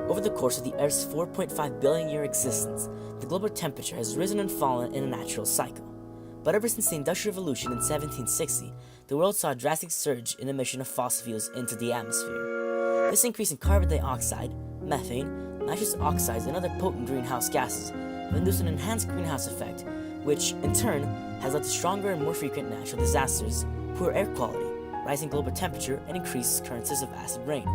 Over the course of the Earth's 4.5 billion year existence, the global temperature has risen and fallen in a natural cycle. But ever since the Industrial Revolution in 1760, the world saw a drastic surge in emission of fossil fuels into the atmosphere. This increase in carbon dioxide, methane, nitrous oxides, and other potent greenhouse gases have induced an enhanced greenhouse effect, which, in turn, has led to stronger and more frequent natural disasters, poor air quality, rising global temperature, and increased occurrences of acid rain.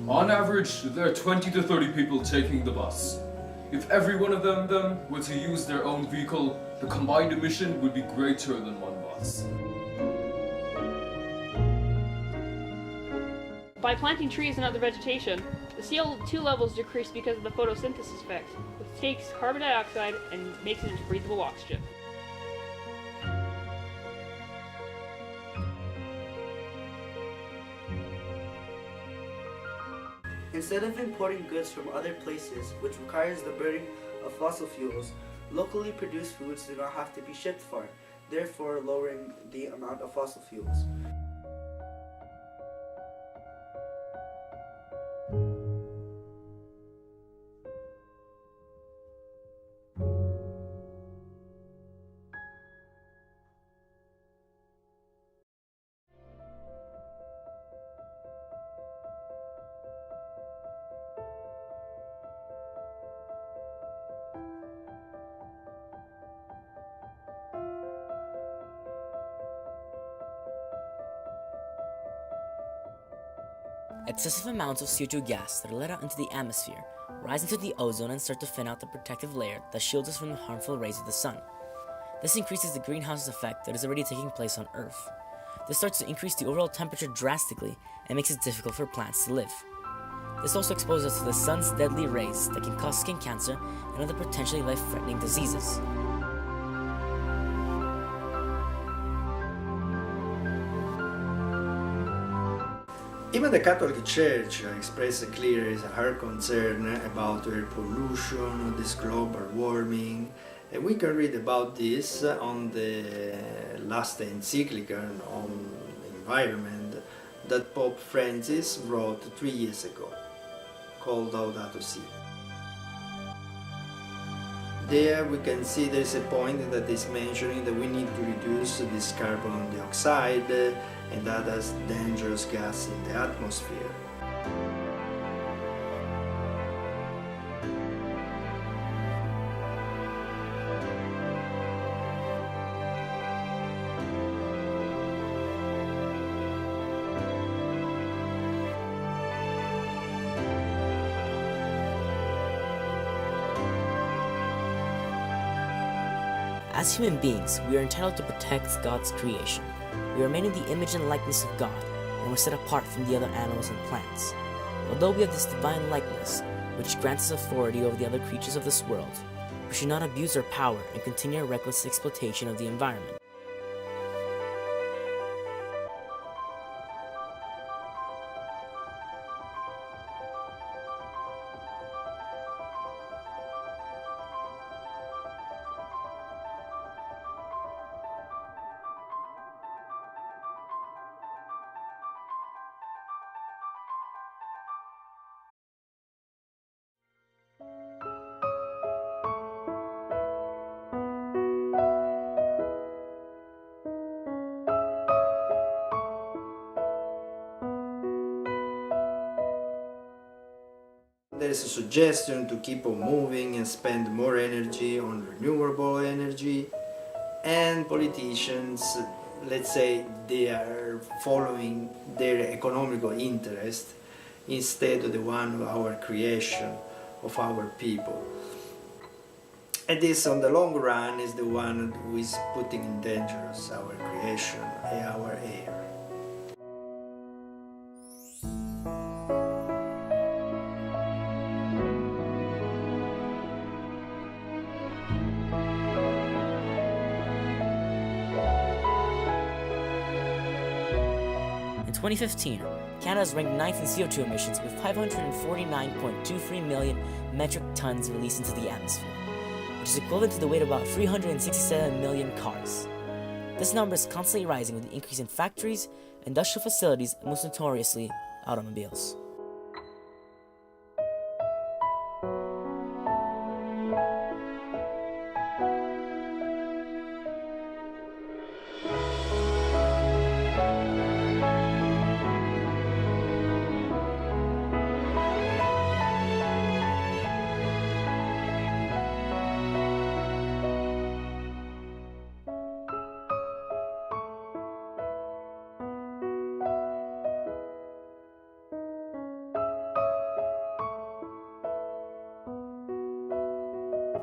On average, there are 20 to 30 people taking the bus. If every one of them were to use their own vehicle, the combined emission would be greater than one bus. By planting trees and other vegetation, the CO2 levels decrease because of the photosynthesis effect, which takes carbon dioxide and makes it into breathable oxygen. Instead of importing goods from other places, which requires the burning of fossil fuels, locally produced foods do not have to be shipped far, therefore lowering the amount of fossil fuels. Excessive amounts of CO2 gas that are let out into the atmosphere rise into the ozone and start to thin out the protective layer that shields us from the harmful rays of the sun. This increases the greenhouse effect that is already taking place on Earth. This starts to increase the overall temperature drastically and makes it difficult for plants to live. This also exposes us to the sun's deadly rays that can cause skin cancer and other potentially life-threatening diseases. Even the Catholic Church expressed clearly her concern about air pollution, this global warming, and we can read about this on the last encyclical on environment that Pope Francis wrote 3 years ago, called Laudato Si. There we can see there's a point that is mentioning that we need to reduce this carbon dioxide and other dangerous gas in the atmosphere. As human beings, we are entitled to protect God's creation. We are made in the image and likeness of God, and we're set apart from the other animals and plants. Although we have this divine likeness, which grants us authority over the other creatures of this world, we should not abuse our power and continue our reckless exploitation of the environment. There is a suggestion to keep on moving and spend more energy on renewable energy, and politicians, let's say, they are following their economical interest instead of the one of our creation, of our people. And this, on the long run, is the one who is putting in danger our creation and our air. 2015, Canada is ranked 9th in CO2 emissions with 549.23 million metric tons released into the atmosphere, which is equivalent to the weight of about 367 million cars. This number is constantly rising with the increase in factories, industrial facilities, and most notoriously, automobiles.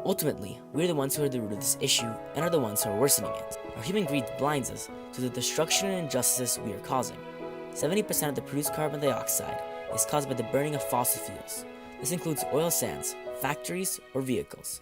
Ultimately, we're the ones who are the root of this issue and are the ones who are worsening it. Our human greed blinds us to the destruction and injustices we are causing. 70% of the produced carbon dioxide is caused by the burning of fossil fuels. This includes oil sands, factories, or vehicles.